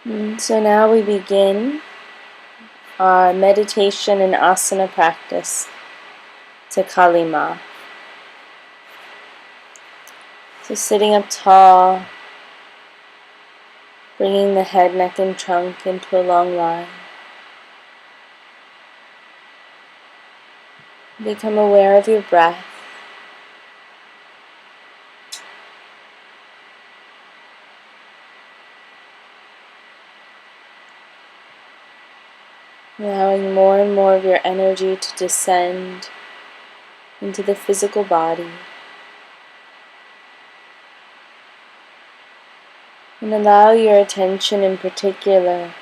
So now we begin our meditation and asana practice to Kali Ma. So sitting up tall, bringing the head, neck, and trunk into a long line. Become aware of your breath. Allowing more and more of your energy to descend into the physical body. And allow your attention in particular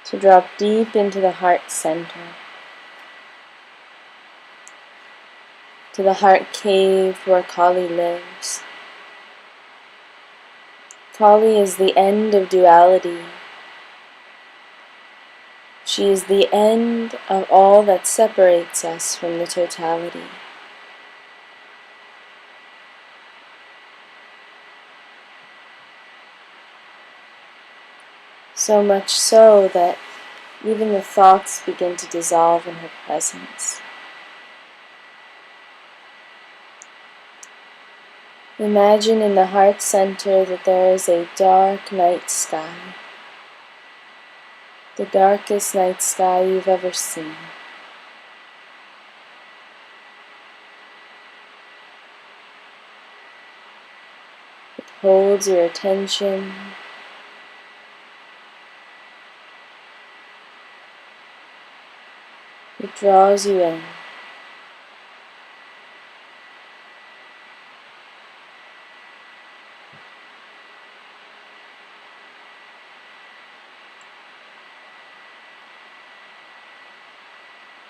to drop deep into the heart center, to the heart cave where Kali lives. Kali is the end of duality. She is the end of all that separates us from the totality. So much so that even the thoughts begin to dissolve in her presence. Imagine in the heart center that there is a dark night sky. The darkest night sky you've ever seen. It holds your attention. It draws you in.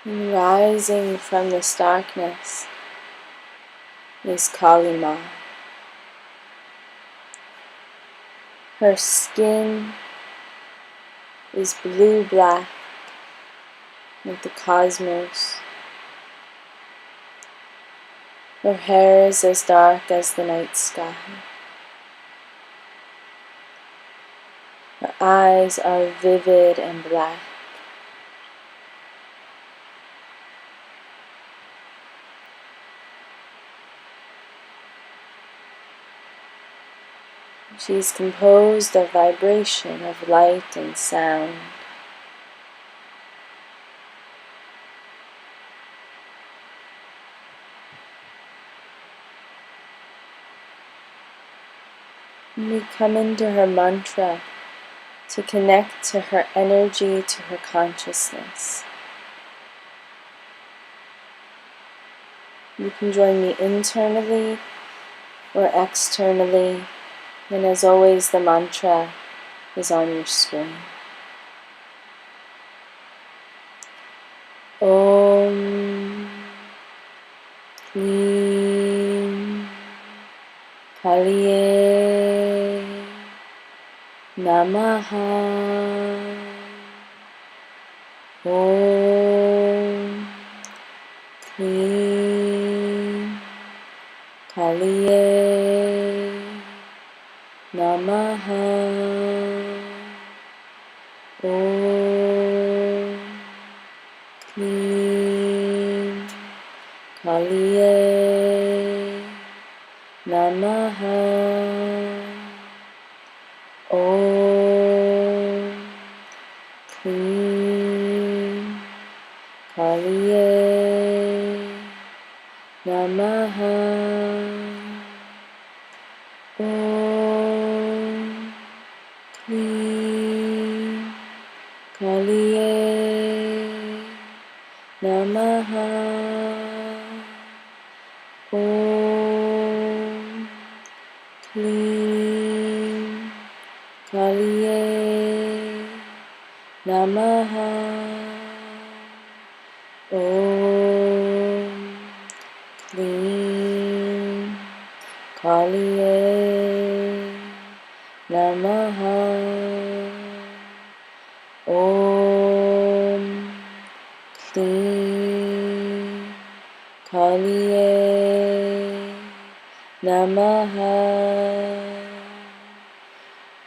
And rising from this darkness is Kali Ma. Her skin is blue-black like the cosmos. Her hair is as dark as the night sky. Her eyes are vivid and black. She is composed of vibration, of light and sound. And we come into her mantra to connect to her energy, to her consciousness. You can join me internally or externally, and as always the mantra is on your screen. Om Klim Kaliye Namaha. Om Klim Kaliye Namaha. Om Klim Kaliye Namaha. Om Klim Kaliye Namaha. Om Klim Kaliye Namaha. Om Klim Kaliye Namaha. Om Klim Kaliye Namaha. Om Klim Kaliye Namaha.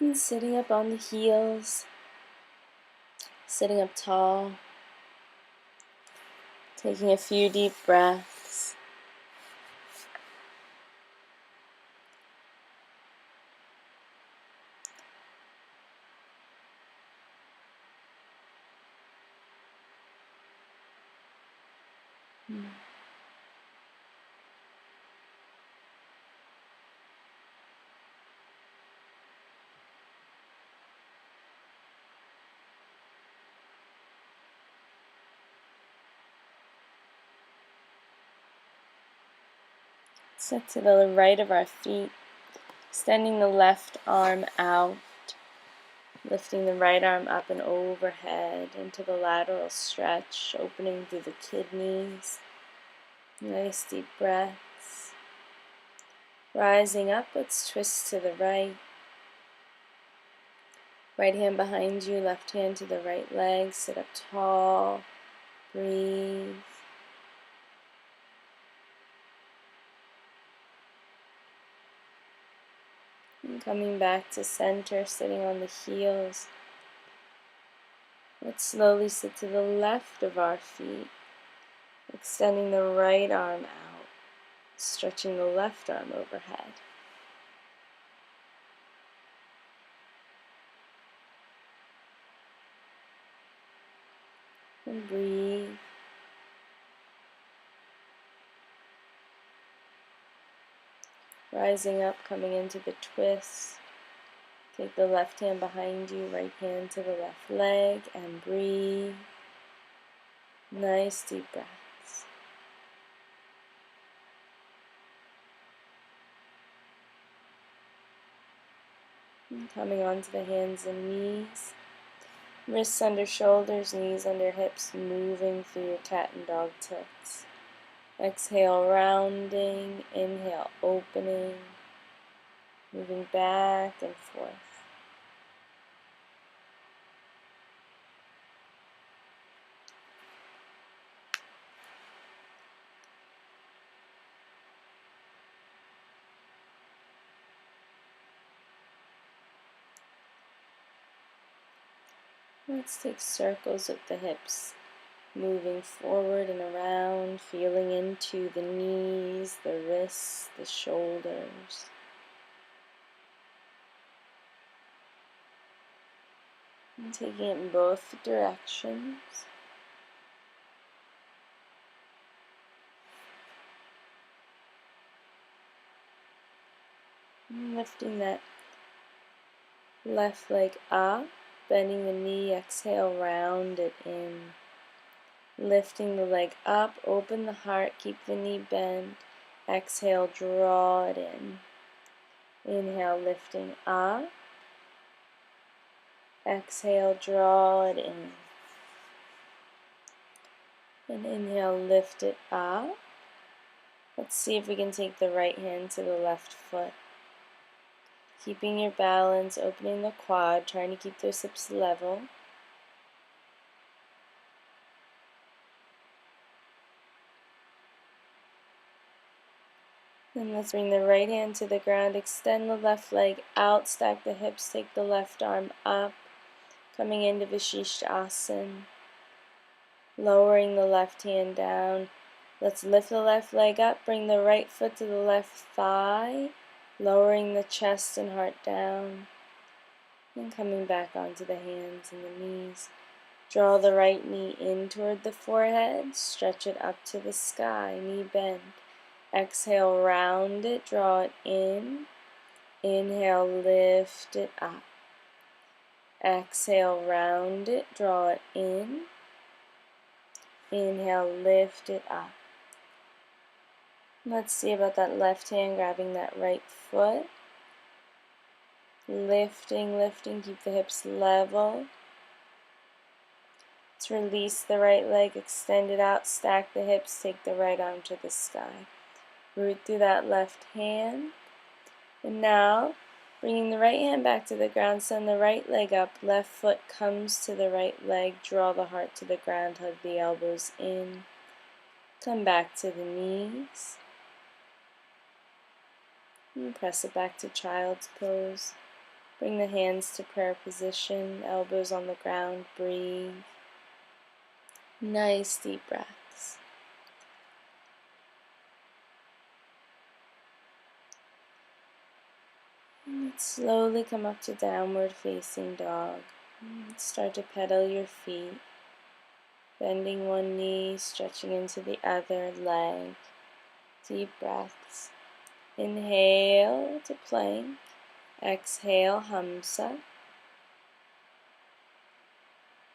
And sitting up on the heels, sitting up tall, taking a few deep breaths. Sit to the right of our feet, extending the left arm out, lifting the right arm up and overhead into the lateral stretch, opening through the kidneys. Nice deep breaths. Rising up, let's twist to the right. Right hand behind you, left hand to the right leg. Sit up tall. Breathe. And coming back to center, sitting on the heels. Let's slowly sit to the left of our feet, extending the right arm out, stretching the left arm overhead. And breathe. Rising up, coming into the twist. Take the left hand behind you, right hand to the left leg, and breathe. Nice deep breaths. And coming onto the hands and knees. Wrists under shoulders, knees under hips, moving through your cat and dog tilts. Exhale, rounding. Inhale, opening. Moving back and forth. Let's take circles with the hips, moving forward and around, feeling into the knees, the wrists, the shoulders. And taking it in both directions. And lifting that left leg up, bending the knee, exhale, round it in. Lifting the leg up, open the heart, keep the knee bent. Exhale, draw it in. Inhale, lifting up. Exhale, draw it in. And inhale, lift it up. Let's see if we can take the right hand to the left foot. Keeping your balance, opening the quad, trying to keep those hips level. Then let's bring the right hand to the ground, extend the left leg out, stack the hips, take the left arm up, coming into Vashisthasana, lowering the left hand down. Let's lift the left leg up, bring the right foot to the left thigh, lowering the chest and heart down, and coming back onto the hands and the knees. Draw the right knee in toward the forehead, stretch it up to the sky, knee bend. Exhale, round it, draw it in. Inhale, lift it up. Exhale, round it, draw it in. Inhale, lift it up. Let's see about that left hand grabbing that right foot. Lifting, lifting, keep the hips level. Let's release the right leg, extend it out, stack the hips, take the right arm to the sky. Root through that left hand. And now, bringing the right hand back to the ground, send the right leg up, left foot comes to the right leg, draw the heart to the ground, hug the elbows in. Come back to the knees. And press it back to child's pose. Bring the hands to prayer position, elbows on the ground, breathe. Nice deep breaths. And slowly come up to downward facing dog. Start to pedal your feet, bending one knee, stretching into the other leg. Deep breaths. Inhale to plank. Exhale, Hamsa.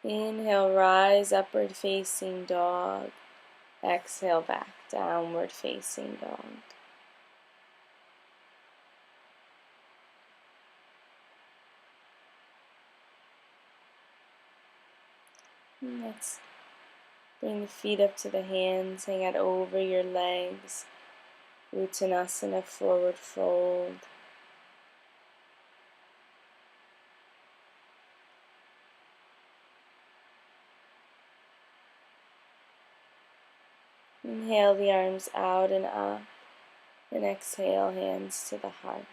Inhale, rise, upward facing dog. Exhale, back, downward facing dog. Let's bring the feet up to the hands, hang out over your legs. Uttanasana, forward fold. Inhale the arms out and up, and exhale, hands to the heart.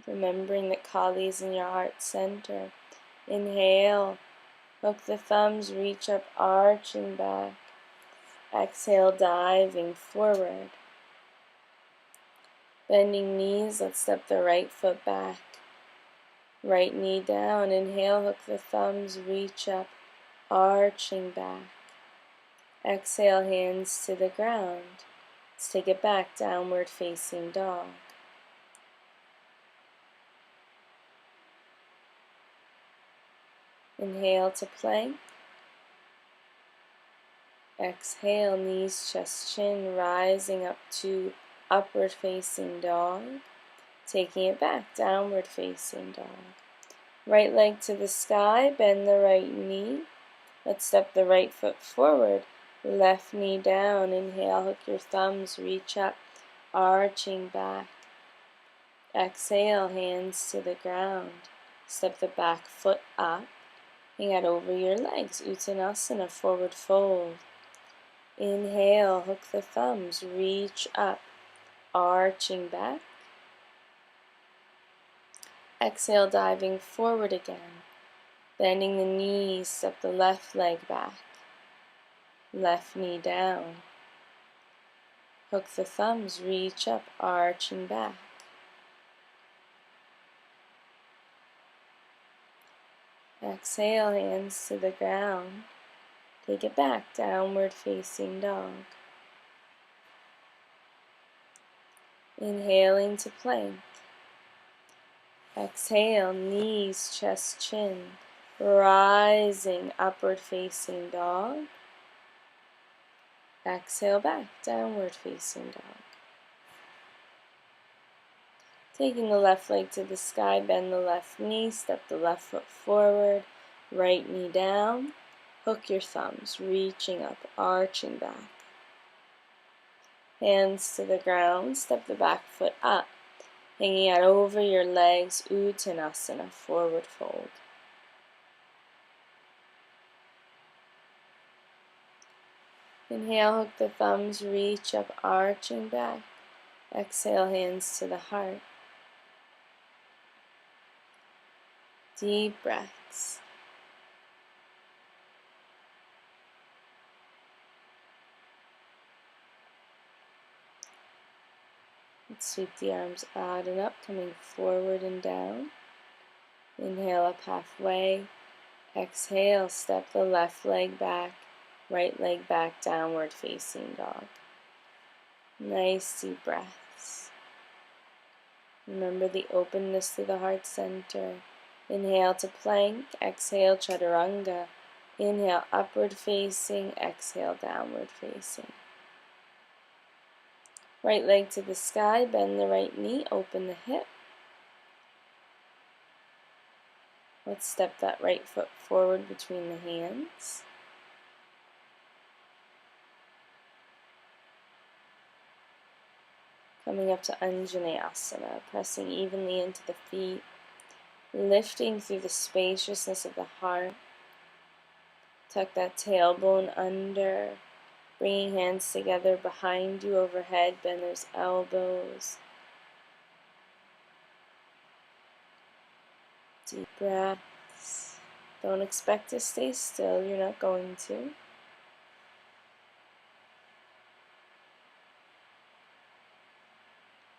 Remembering that Kali is in your heart center. Inhale, hook the thumbs, reach up, arching back. Exhale, diving forward. Bending knees, let's step the right foot back. Right knee down. Inhale, hook the thumbs, reach up, arching back. Exhale, hands to the ground. Let's take it back, downward facing dog. Inhale to plank. Exhale, knees, chest, chin, rising up to upward facing dog. Taking it back, downward facing dog. Right leg to the sky, bend the right knee. Let's step the right foot forward, left knee down. Inhale, hook your thumbs, reach up, arching back. Exhale, hands to the ground. Step the back foot up, hang out over your legs. Uttanasana, forward fold. Inhale, hook the thumbs, reach up, arching back. Exhale, diving forward again. Bending the knees, step the left leg back. Left knee down. Hook the thumbs, reach up, arching back. Exhale, hands to the ground. Take it back, downward facing dog. Inhaling to plank. Exhale, knees, chest, chin. Rising, upward facing dog. Exhale back, downward facing dog. Taking the left leg to the sky, bend the left knee, step the left foot forward, right knee down. Hook your thumbs, reaching up, arching back. Hands to the ground, step the back foot up, hanging out over your legs, Uttanasana, forward fold. Inhale, hook the thumbs, reach up, arching back. Exhale, hands to the heart. Deep breaths. Let's sweep the arms out and up, coming forward and down. Inhale up halfway. Exhale, step the left leg back, right leg back, downward facing dog. Nice deep breaths. Remember the openness to the heart center. Inhale to plank, exhale chaturanga. Inhale upward facing, exhale downward facing. Right leg to the sky, bend the right knee, open the hip. Let's step that right foot forward between the hands. Coming up to Anjaneyasana, pressing evenly into the feet, lifting through the spaciousness of the heart. Tuck that tailbone under, bringing hands together behind you overhead, bend those elbows. breaths. Don't expect to stay still, you're not going to.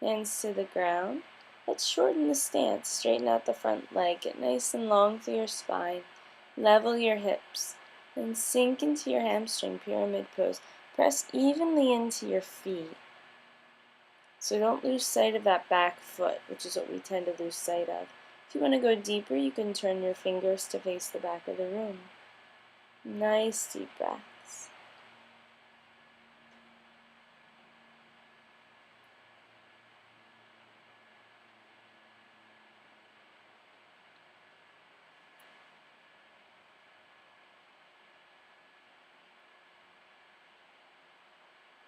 Hands to the ground. Let's shorten the stance. Straighten out the front leg. Get nice and long through your spine. Level your hips. Then sink into your hamstring, pyramid pose. Press evenly into your feet. So don't lose sight of that back foot, which is what we tend to lose sight of. If you want to go deeper, you can turn your fingers to face the back of the room. Nice deep breaths.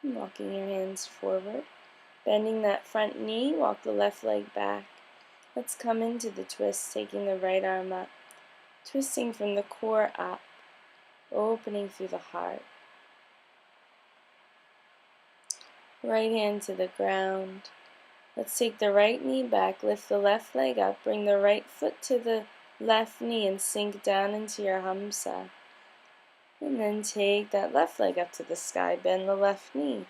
Walking your hands forward. Bending that front knee, walk the left leg back. Let's come into the twist, taking the right arm up. Twisting from the core up, opening through the heart. Right hand to the ground. Let's take the right knee back, lift the left leg up, bring the right foot to the left knee and sink down into your Hamsa. And then take that left leg up to the sky, bend the left knee.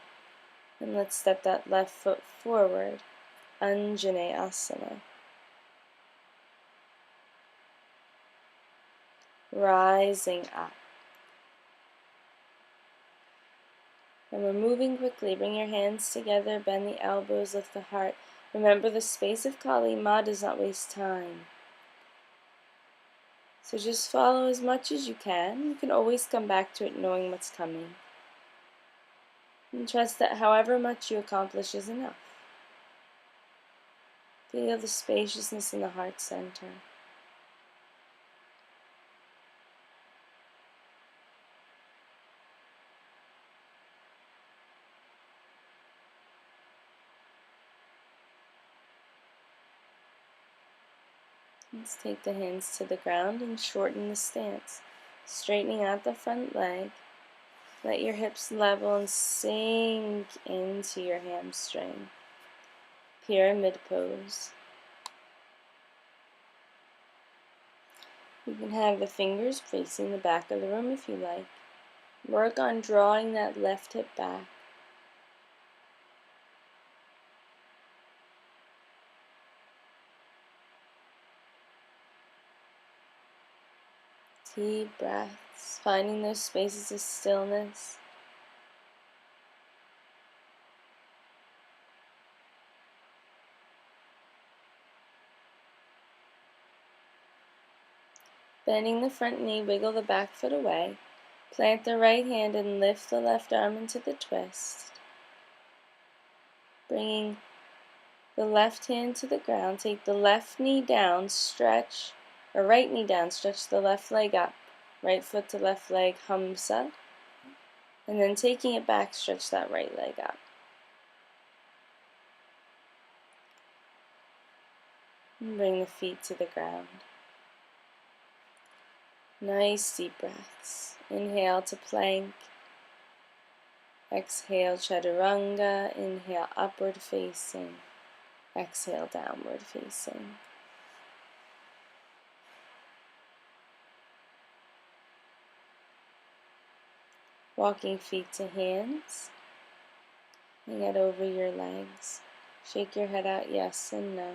And let's step that left foot forward, Anjaneyasana. Rising up. And we're moving quickly. Bring your hands together, bend the elbows, lift the heart. Remember, the space of Kali Ma does not waste time. So just follow as much as you can. You can always come back to it knowing what's coming. And trust that however much you accomplish is enough. Feel the spaciousness in the heart center. Let's take the hands to the ground and shorten the stance. Straightening out the front leg. Let your hips level and sink into your hamstring. Pyramid pose. You can have the fingers facing the back of the room if you like. Work on drawing that left hip back. Deep breaths, finding those spaces of stillness. Bending the front knee, wiggle the back foot away. Plant the right hand and lift the left arm into the twist. Bringing the left hand to the ground, take the left knee down, stretch, or right knee down, stretch the left leg up. Right foot to left leg, Hamsa. And then taking it back, stretch that right leg up. And bring the feet to the ground. Nice deep breaths. Inhale to plank. Exhale, chaturanga. Inhale, upward facing. Exhale, downward facing. Walking feet to hands. Hang it over your legs. Shake your head out yes and no.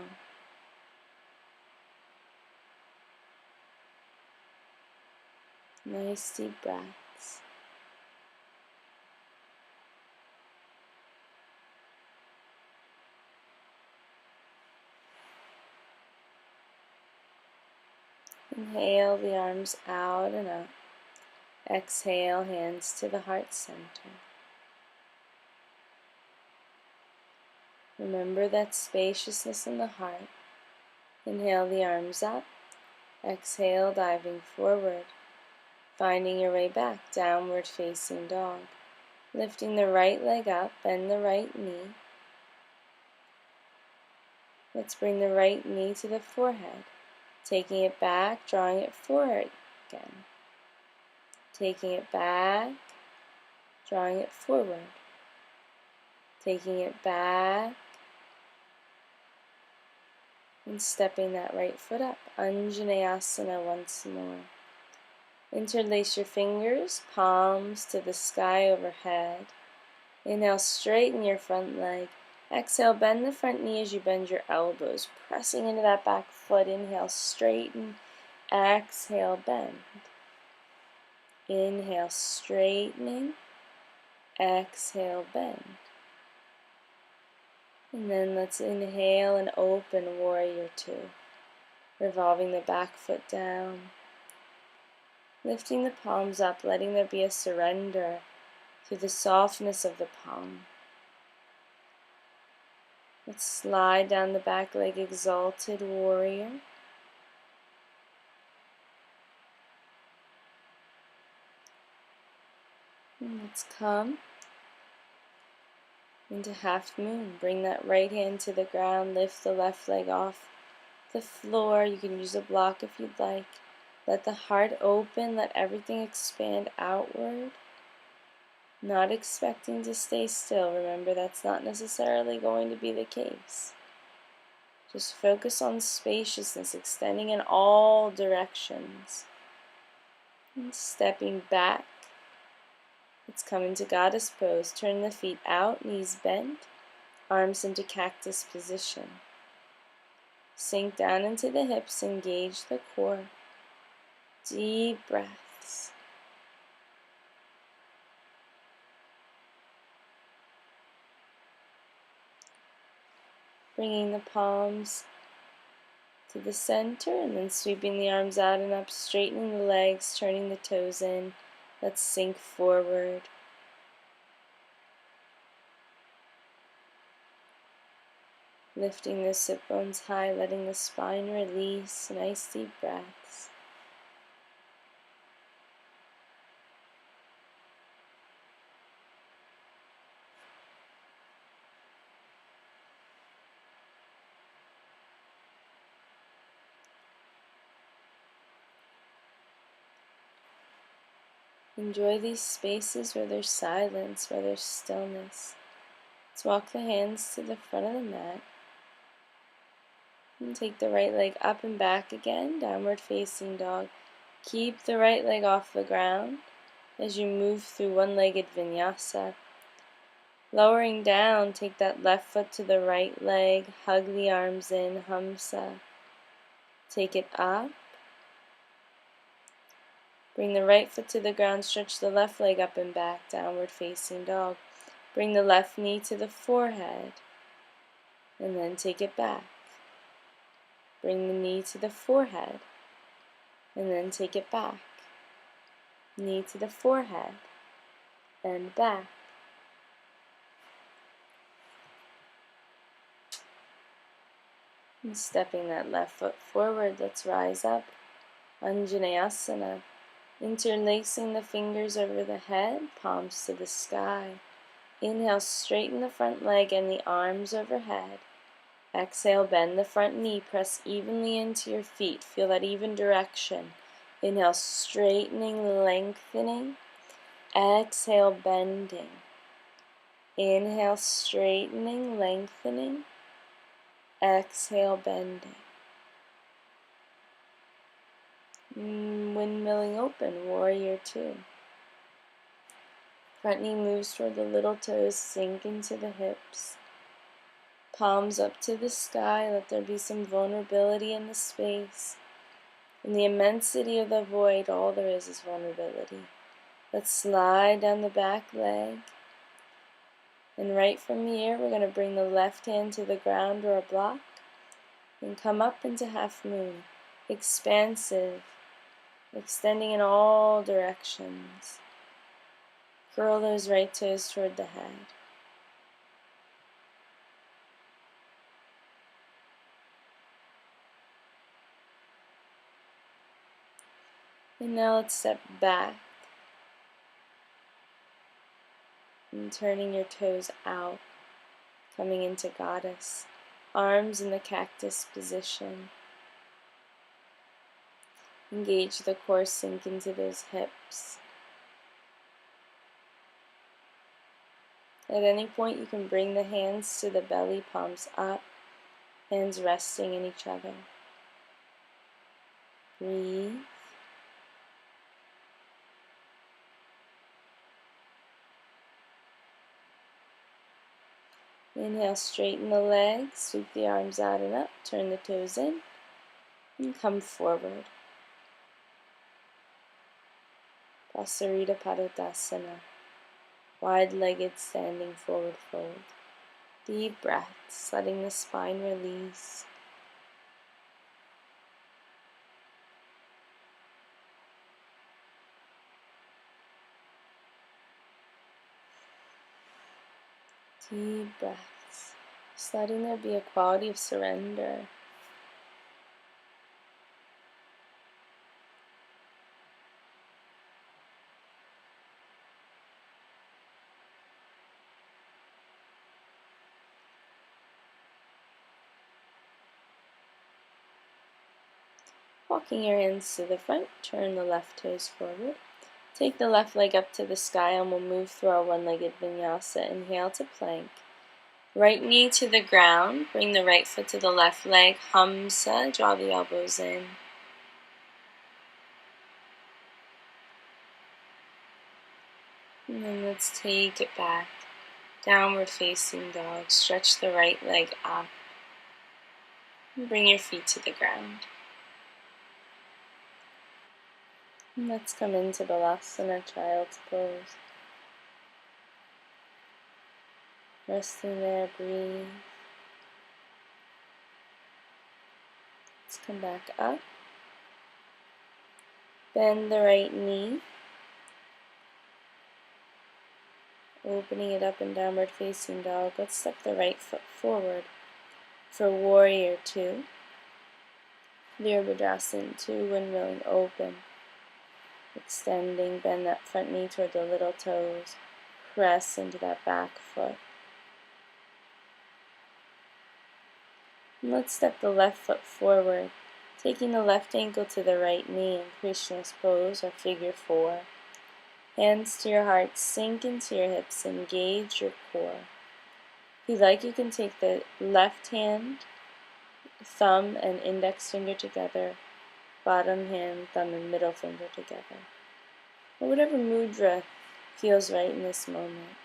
Nice deep breaths. Inhale the arms out and up. Exhale, hands to the heart center. Remember that spaciousness in the heart. Inhale the arms up. Exhale, diving forward. Finding your way back, downward facing dog. Lifting the right leg up, bend the right knee. Let's bring the right knee to the forehead. Taking it back, drawing it forward again. Taking it back, drawing it forward. Taking it back, And stepping that right foot up, Anjaneyasana once more. Interlace your fingers, palms to the sky overhead. Inhale, straighten your front leg. Exhale, bend the front knee as you bend your elbows, pressing into that back foot. Inhale, straighten. Exhale, bend. Inhale, straightening. Exhale, bend. And then let's inhale and open Warrior Two. Revolving the back foot down. Lifting the palms up, letting there be a surrender to the softness of the palm. Let's slide down the back leg, Exalted Warrior. And let's come into Half Moon. Bring that right hand to the ground, lift the left leg off the floor. You can use a block if you'd like. Let the heart open, let everything expand outward. Not expecting to stay still. Remember, that's not necessarily going to be the case. Just focus on spaciousness, extending in all directions. And stepping back. Let's come into Goddess Pose. Turn the feet out, knees bent, arms into cactus position. Sink down into the hips, engage the core. Deep breaths. Bringing the palms to the center and then sweeping the arms out and up, straightening the legs, turning the toes in. Let's sink forward. Lifting the sit bones high, letting the spine release. Nice deep breaths. Enjoy these spaces where there's silence, where there's stillness. Let's walk the hands to the front of the mat. And take the right leg up and back again, downward facing dog. Keep the right leg off the ground as you move through one-legged vinyasa. Lowering down, take that left foot to the right leg, hug the arms in, Hamsa. Take it up. Bring the right foot to the ground, stretch the left leg up and back, downward facing dog. Bring the left knee to the forehead, and then take it back. Bring the knee to the forehead, and then take it back. Knee to the forehead, and back. And stepping that left foot forward, let's rise up. Anjaneyasana. Interlacing the fingers over the head, palms to the sky. Inhale, straighten the front leg and the arms overhead. Exhale, bend the front knee, press evenly into your feet. Feel that even direction. Inhale, straightening, lengthening. Exhale, bending. Inhale, straightening, lengthening. Exhale, bending. Windmilling open, Warrior Two. Front knee moves toward the little toes, sink into the hips. Palms up to the sky, let there be some vulnerability in the space. In the immensity of the void, all there is vulnerability. Let's slide down the back leg. And right from here, we're going to bring the left hand to the ground or a block. And come up into Half Moon. Expansive. Extending in all directions. Curl those right toes toward the head. And now let's step back. And turning your toes out. Coming into Goddess. Arms in the cactus position. Engage the core, sink into those hips. At any point you can bring the hands to the belly, palms up. hands resting in each other. Breathe. Inhale, straighten the legs, sweep the arms out and up, turn the toes in, and come forward. Vasarita Padottanasana, wide-legged standing forward fold. Deep breaths, letting the spine release. Deep breaths, just letting there be a quality of surrender. Walking your hands to the front, turn the left toes forward. Take the left leg up to the sky and we'll move through our one-legged vinyasa. Inhale to plank. Right knee to the ground, bring the right foot to the left leg, Hamsa, draw the elbows in. And then let's take it back. Downward facing dog, stretch the right leg up. And bring your feet to the ground. And let's come into Balasana, Child's Pose. Resting there, breathe. Let's come back up. Bend the right knee. Opening it up in downward facing dog. Let's step the right foot forward for warrior two. Virabhadrasana 2 when willing, open. Extending, bend that front knee toward the little toes. Press into that back foot. And let's step the left foot forward, taking the left ankle to the right knee in Krishna's pose or figure 4. Hands to your heart, sink into your hips, engage your core. If you'd like, you can take the left hand, thumb and index finger together, bottom hand, thumb and middle finger together. Or whatever mudra feels right in this moment.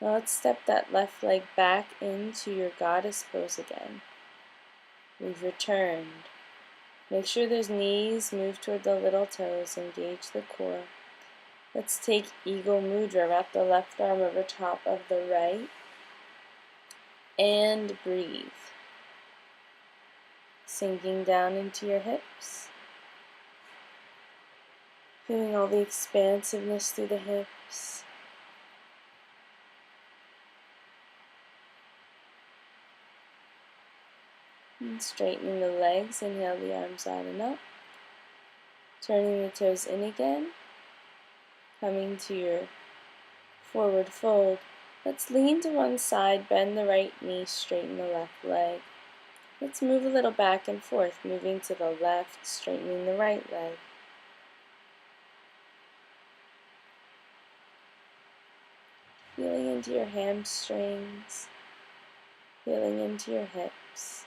Now let's step that left leg back into your goddess pose again. We've returned. Make sure those knees move toward the little toes, engage the core. Let's take Eagle Mudra, wrap the left arm over top of the right, and breathe. Sinking down into your hips. Feeling all the expansiveness through the hips. And straightening the legs, inhale the arms out and up. Turning the toes in again. Coming to your forward fold. Let's lean to one side, bend the right knee, straighten the left leg. Let's move a little back and forth, moving to the left, straightening the right leg. Feeling into your hamstrings, feeling into your hips.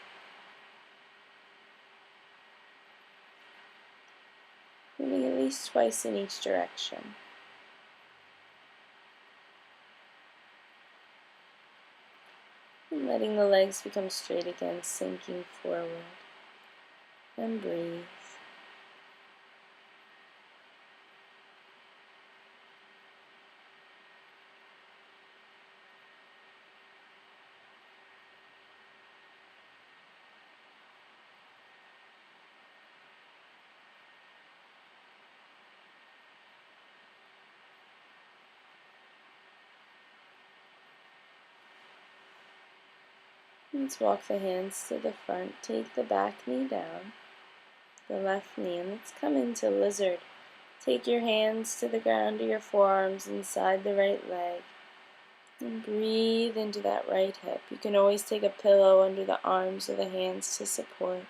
Moving at least twice in each direction. And letting the legs become straight again, sinking forward. And breathe. Let's walk the hands to the front, take the back knee down, the left knee, and let's come into lizard. Take your hands to the ground to your forearms inside the right leg, and breathe into that right hip. You can always take a pillow under the arms or the hands to support.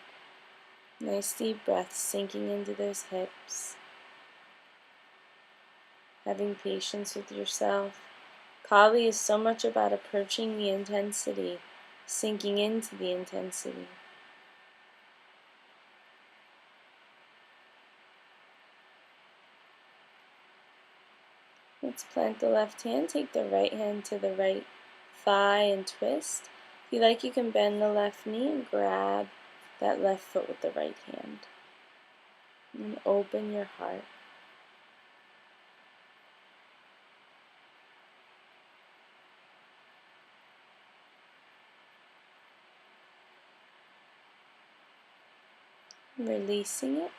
Nice deep breath sinking into those hips. Having patience with yourself. Kali is so much about approaching the intensity, sinking into the intensity. Let's plant the left hand, take the right hand to the right thigh and twist. If you like, you can bend the left knee and grab that left foot with the right hand. And open your heart. Releasing it.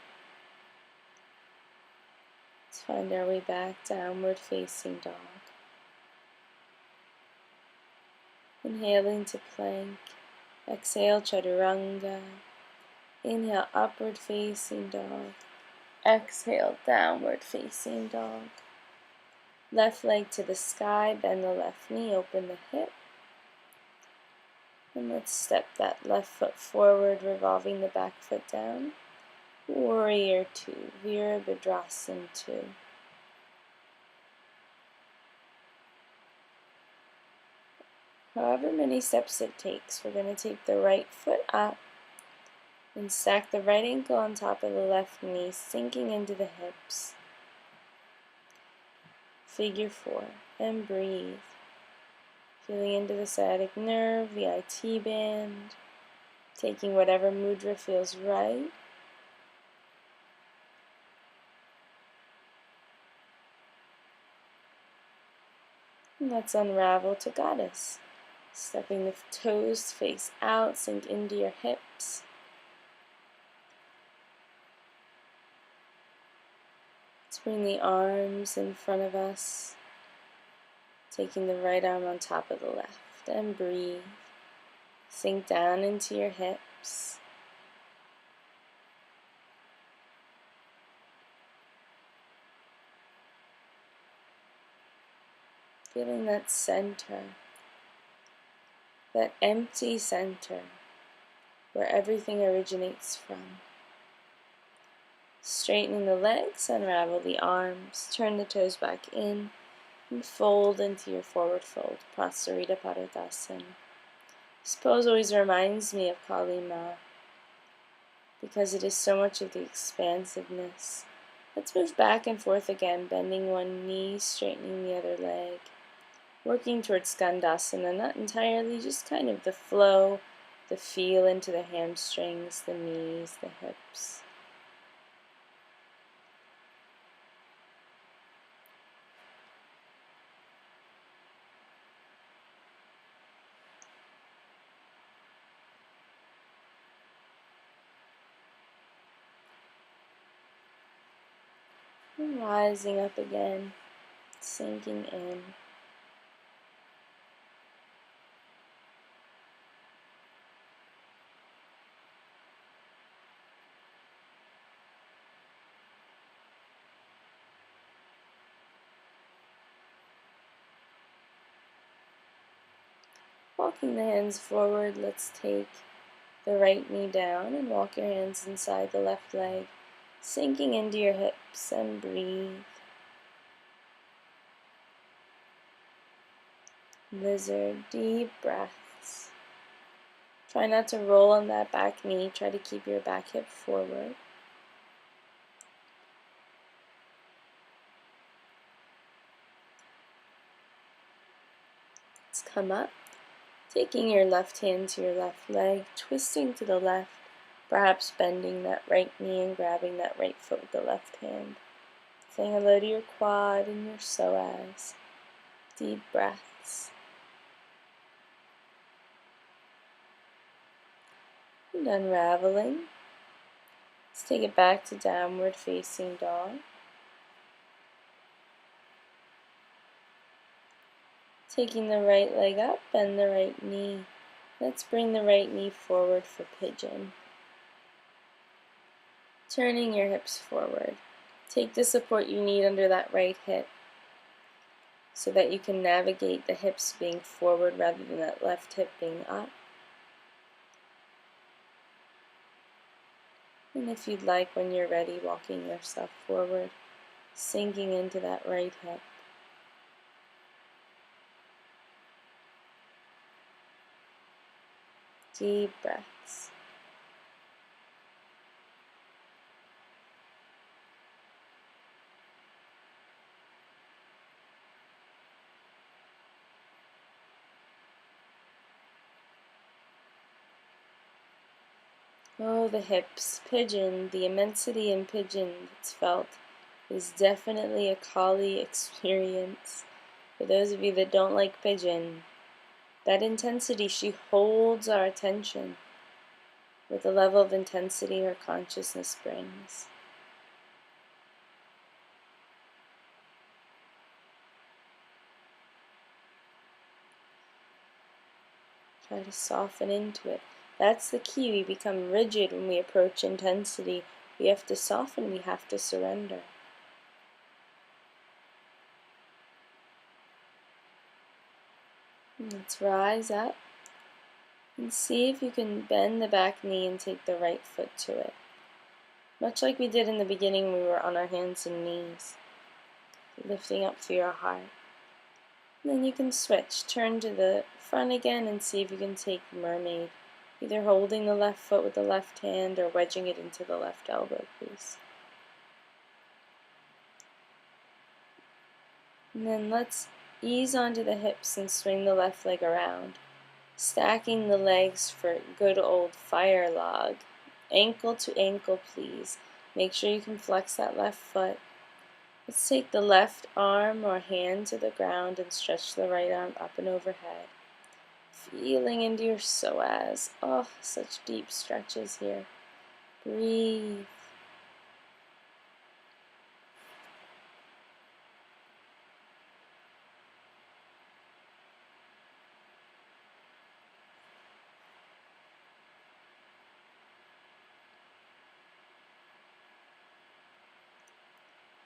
Let's find our way back, downward facing dog. Inhaling to plank. Exhale, chaturanga. Inhale, upward facing dog. Exhale, downward facing dog. Left leg to the sky, bend the left knee, open the hip. And let's step that left foot forward, revolving the back foot down. Warrior 2, Virabhadrasana 2. However many steps it takes, we're going to take the right foot up and stack the right ankle on top of the left knee, sinking into the hips. Figure 4, and breathe. Feeling into the sciatic nerve, the IT band, taking whatever mudra feels right. And let's unravel to goddess. Stepping the toes face out, sink into your hips. Let's bring the arms in front of us, taking the right arm on top of the left, and breathe. Sink down into your hips. Feeling that center, that empty center where everything originates from. Straightening the legs, unravel the arms, turn the toes back in, and fold into your forward fold, Prasarita Padottanasana. This pose always reminds me of Kali Ma because it is so much of the expansiveness. Let's move back and forth again, bending one knee, straightening the other leg. Working towards Skandasana, not entirely, just kind of the flow, the feel into the hamstrings, the knees, the hips. And rising up again, sinking in. Walking the hands forward, let's take the right knee down and walk your hands inside the left leg, sinking into your hips, and breathe. Lizard, deep breaths. Try not to roll on that back knee, try to keep your back hip forward. Let's come up. Taking your left hand to your left leg, twisting to the left, perhaps bending that right knee and grabbing that right foot with the left hand. Saying hello to your quad and your psoas. Deep breaths. And unraveling. Let's take it back to downward facing dog. Taking the right leg up, bend the right knee. Let's bring the right knee forward for pigeon. Turning your hips forward. Take the support you need under that right hip so that you can navigate the hips being forward rather than that left hip being up. And if you'd like, when you're ready, walking yourself forward, sinking into that right hip. Deep breaths. Oh, the hips. Pigeon, the immensity in pigeon that's felt is definitely a Kali experience. For those of you that don't like pigeon, that intensity, she holds our attention with the level of intensity her consciousness brings. Try to soften into it. That's the key. We become rigid when we approach intensity. We have to soften, we have to surrender. Let's rise up and see if you can bend the back knee and take the right foot to it. Much like we did in the beginning, we were on our hands and knees, lifting up through your heart. And then you can switch, turn to the front again and see if you can take mermaid, either holding the left foot with the left hand or wedging it into the left elbow crease. And then let's ease onto the hips and swing the left leg around, stacking the legs for good old fire log. Ankle to ankle, please. Make sure you can flex that left foot. Let's take the left arm or hand to the ground and stretch the right arm up and overhead. Feeling into your psoas. Oh, such deep stretches here. Breathe.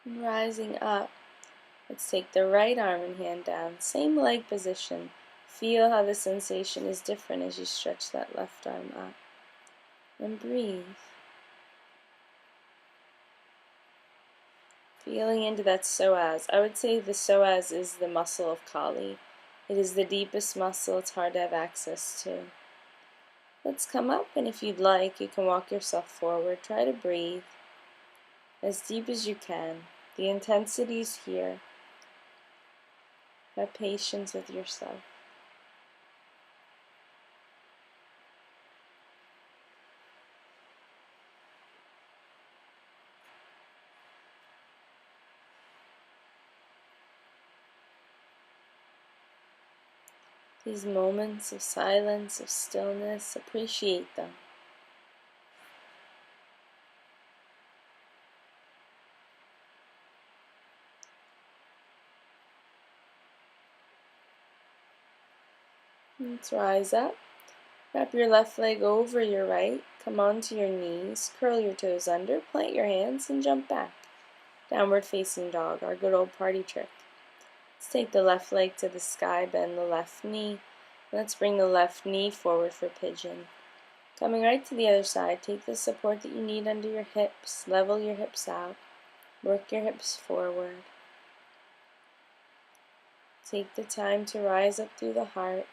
And rising up, let's take the right arm and hand down. Same leg position. Feel how the sensation is different as you stretch that left arm up. And breathe. Feeling into that psoas. I would say the psoas is the muscle of Kali. It is the deepest muscle it's hard to have access to. Let's come up, and if you'd like, you can walk yourself forward. Try to breathe as deep as you can. The intensity's here. Have patience with yourself. These moments of silence, of stillness, appreciate them. Let's rise up. Wrap your left leg over your right. Come onto your knees. Curl your toes under. Plant your hands and jump back. Downward facing dog, our good old party trick. Let's take the left leg to the sky. Bend the left knee. Let's bring the left knee forward for pigeon. Coming right to the other side, take the support that you need under your hips. Level your hips out. Work your hips forward. Take the time to rise up through the heart,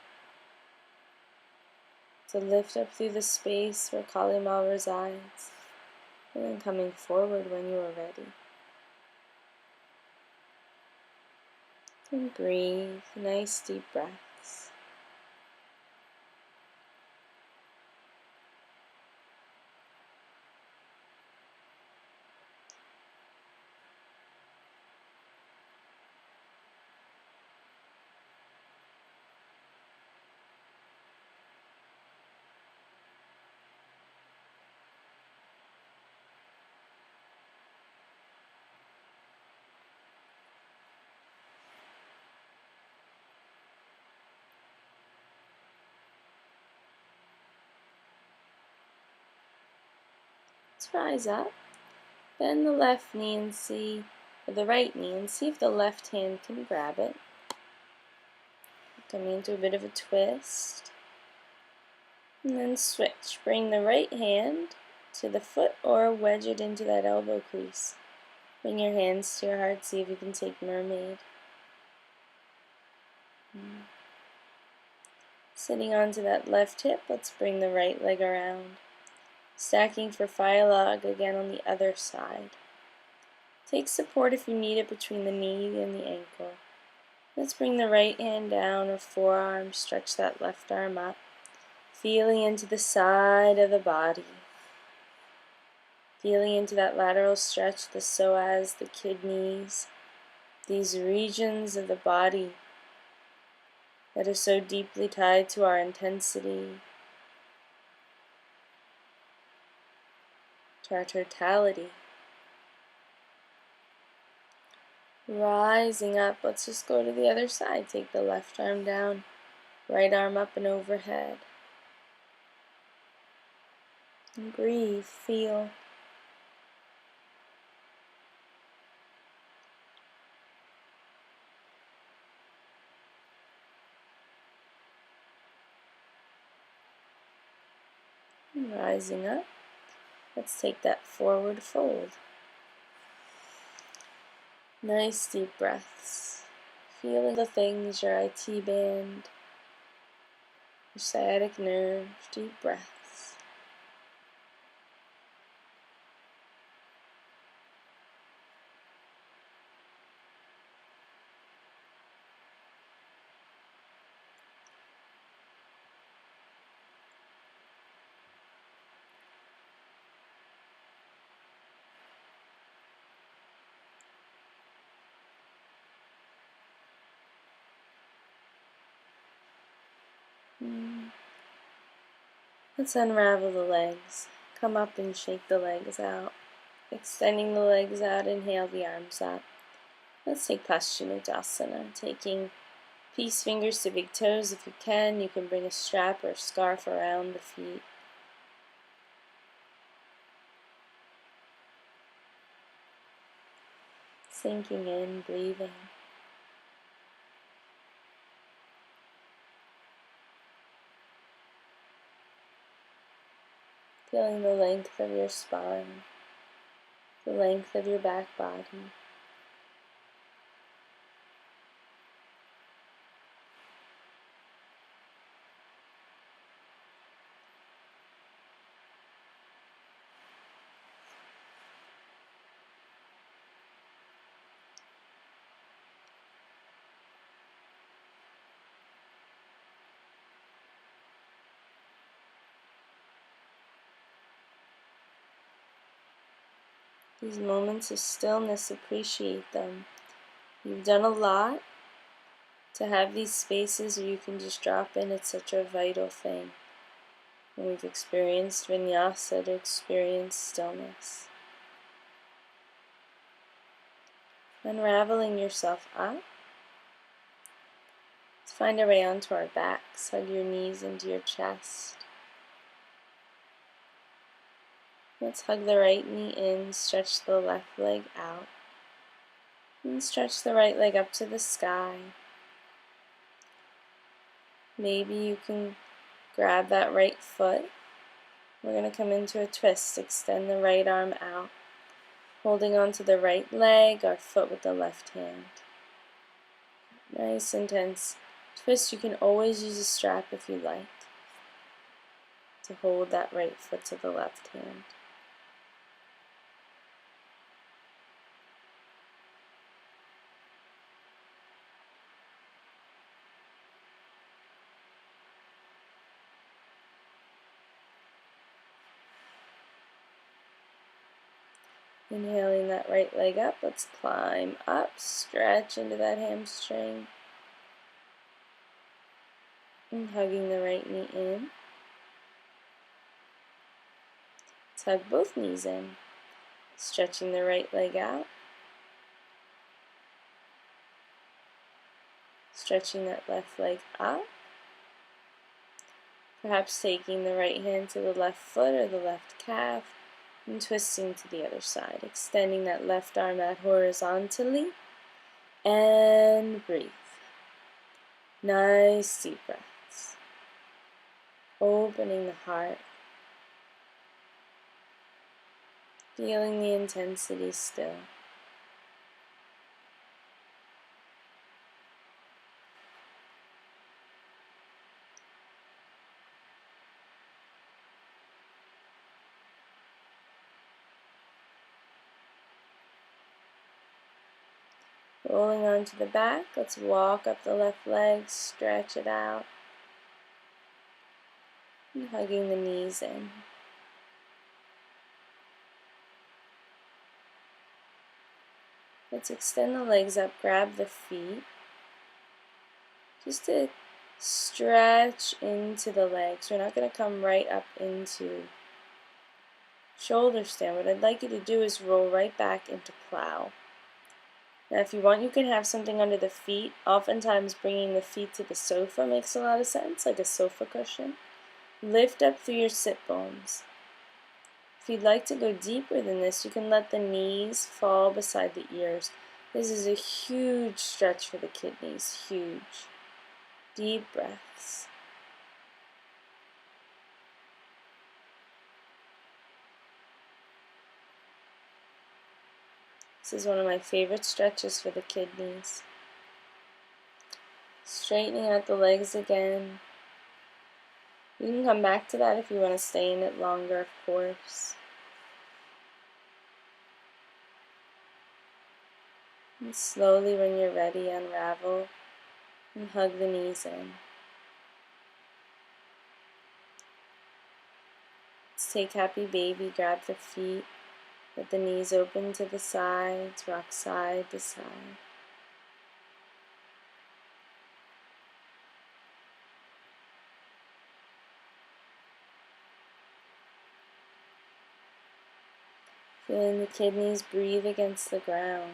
to lift up through the space where Kali Ma resides, and then coming forward when you are ready. And breathe, nice deep breaths. Let's rise up. Bend the left knee and see, or the right knee, and see if the left hand can grab it. Coming into a bit of a twist. And then switch. Bring the right hand to the foot or wedge it into that elbow crease. Bring your hands to your heart. See if you can take mermaid. Sitting onto that left hip, let's bring the right leg around. Stacking for Phi Log again on the other side. Take support if you need it between the knee and the ankle. Let's bring the right hand down or forearm, stretch that left arm up, feeling into the side of the body. Feeling into that lateral stretch, the psoas, the kidneys, these regions of the body that are so deeply tied to our intensity, to our totality. Rising up, let's just go to the other side. Take the left arm down, right arm up and overhead. And breathe, feel. And rising up, let's take that forward fold. Nice deep breaths. Feeling the things, your IT band, your sciatic nerve, deep breaths. Let's unravel the legs. Come up and shake the legs out. Extending the legs out, inhale the arms up. Let's take Paschimottanasana, taking peace fingers to big toes if you can. You can bring a strap or a scarf around the feet. Sinking in, breathing. Feeling the length of your spine, the length of your back body. These moments of stillness, appreciate them. You've done a lot to have these spaces where you can just drop in. It's such a vital thing. When we've experienced vinyasa, to experience stillness. Unraveling yourself up. Let's find our way onto our backs. Hug your knees into your chest. Let's hug the right knee in, stretch the left leg out, and stretch the right leg up to the sky. Maybe you can grab that right foot. We're going to come into a twist. Extend the right arm out, holding onto the right leg, our foot with the left hand. Nice, intense twist. You can always use a strap if you like to hold that right foot to the left hand. Inhaling that right leg up, let's climb up, stretch into that hamstring. And hugging the right knee in. Let's hug both knees in. Stretching the right leg out. Stretching that left leg up. Perhaps taking the right hand to the left foot or the left calf. And twisting to the other side, extending that left arm out horizontally, and breathe. Nice deep breaths. Opening the heart, feeling the intensity still. Rolling onto the back, let's walk up the left leg, stretch it out, and hugging the knees in. Let's extend the legs up, grab the feet, just to stretch into the legs. We're not going to come right up into shoulder stand. What I'd like you to do is roll right back into plow. Now if you want, you can have something under the feet. Oftentimes bringing the feet to the sofa makes a lot of sense, like a sofa cushion. Lift up through your sit bones. If you'd like to go deeper than this, you can let the knees fall beside the ears. This is a huge stretch for the kidneys, huge. Deep breaths. This is one of my favorite stretches for the kidneys. Straightening out the legs again. You can come back to that if you want to stay in it longer, of course. And slowly, when you're ready, unravel and hug the knees in. Let's take happy baby, grab the feet, let the knees open to the sides, rock side to side. Feeling the kidneys breathe against the ground.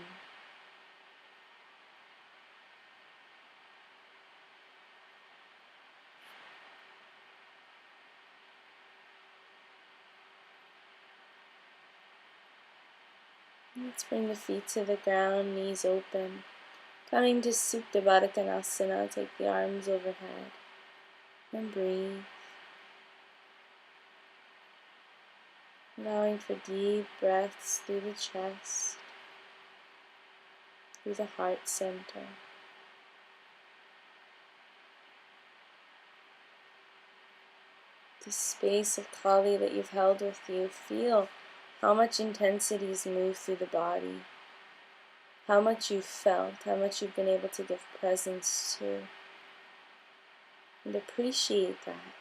Let's bring the feet to the ground, knees open. Coming to Supta Baddha Konasana, take the arms overhead and breathe. Allowing for deep breaths through the chest, through the heart center. The space of Kali that you've held with you, feel how much intensity's moved through the body, how much you've felt, how much you've been able to give presence to, and appreciate that.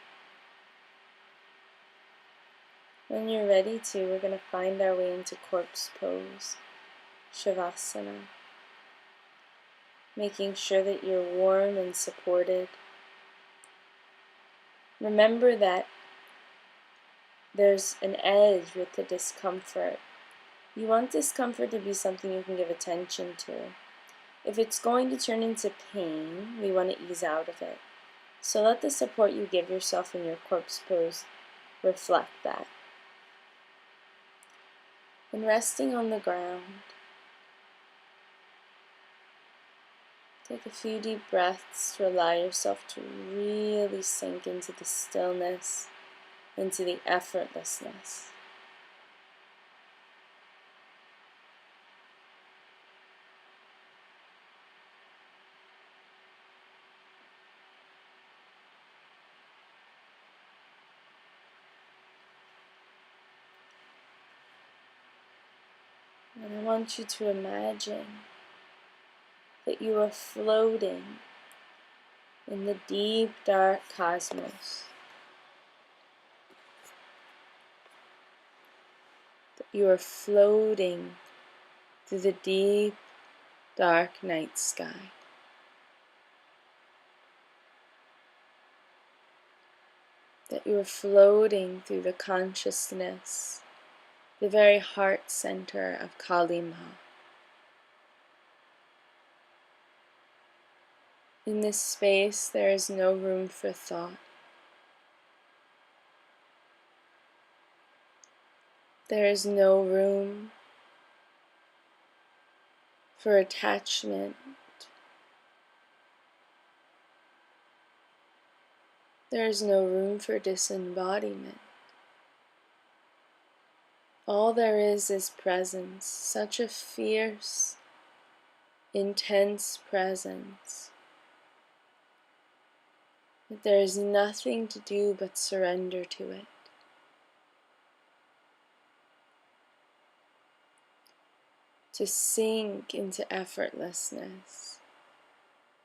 When you're ready to, we're going to find our way into corpse pose, Shavasana, making sure that you're warm and supported. Remember that there's an edge with the discomfort. You want discomfort to be something you can give attention to. If it's going to turn into pain, we want to ease out of it. So let the support you give yourself in your corpse pose reflect that. And resting on the ground, take a few deep breaths to allow yourself to really sink into the stillness, into the effortlessness. And I want you to imagine that you are floating in the deep, dark cosmos. That you are floating through the deep, dark night sky. That you are floating through the consciousness, the very heart center of Kali Ma. In this space, there is no room for thought. There is no room for attachment. There is no room for disembodiment. All there is presence, such a fierce, intense presence, that there is nothing to do but surrender to it. to sink into effortlessness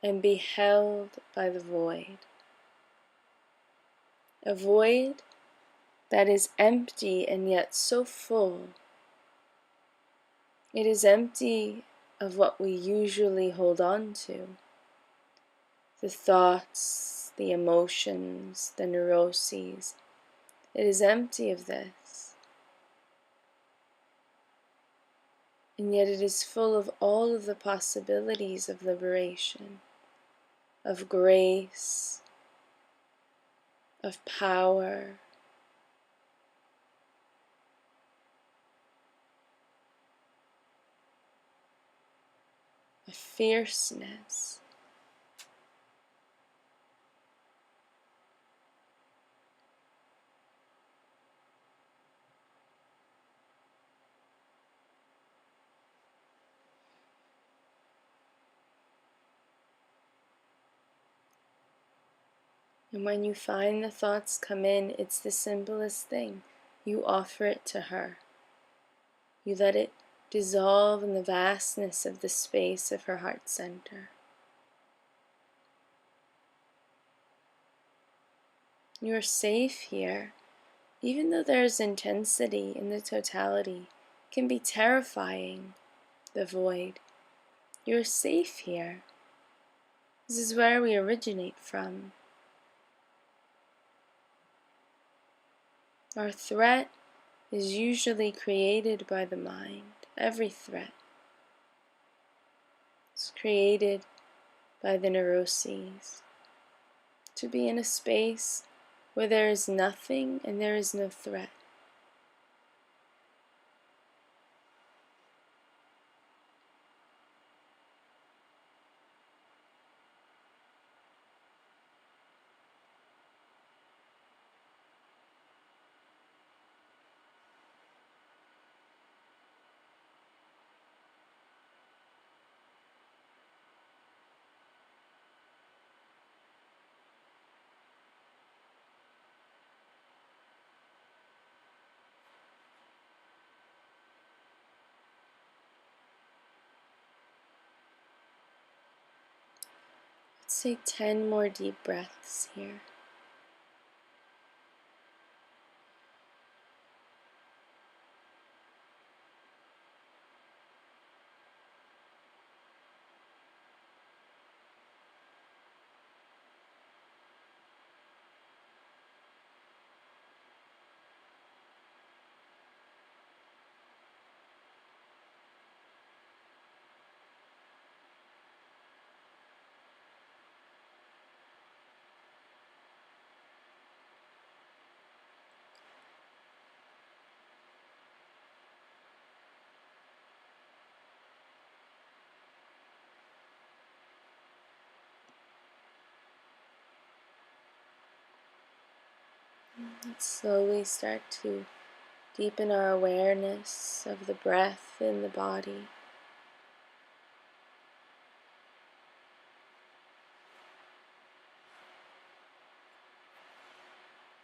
and be held by the void. A void that is empty and yet so full. It is empty of what we usually hold on to. The thoughts, the emotions, the neuroses. It is empty of this. And yet it is full of all of the possibilities of liberation, of grace, of power, of fierceness. And when you find the thoughts come in, it's the simplest thing. You offer it to her. You let it dissolve in the vastness of the space of her heart center. You are safe here, even though there is intensity in the totality. It can be terrifying, the void. You are safe here. This is where we originate from. Our threat is usually created by the mind. Every threat is created by the neuroses. To be in a space where there is nothing and there is no threat. Let's take 10 more deep breaths here. Let's slowly start to deepen our awareness of the breath in the body.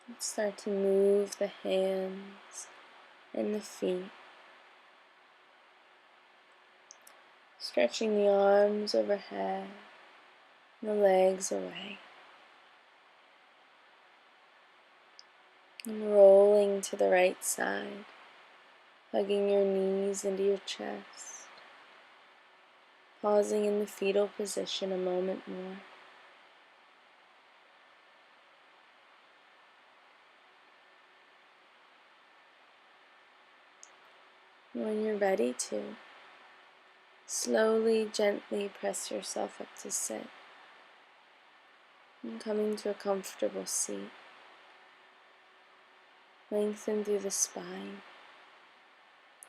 Let's start to move the hands and the feet. Stretching the arms overhead, the legs away. And rolling to the right side, hugging your knees into your chest. Pausing in the fetal position a moment more. When you're ready to, slowly, gently press yourself up to sit. And coming to a comfortable seat. Lengthen through the spine.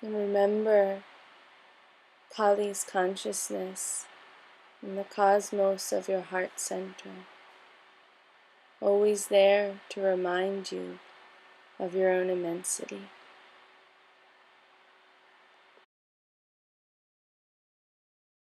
And remember Kali's consciousness in the cosmos of your heart center. Always there to remind you of your own immensity.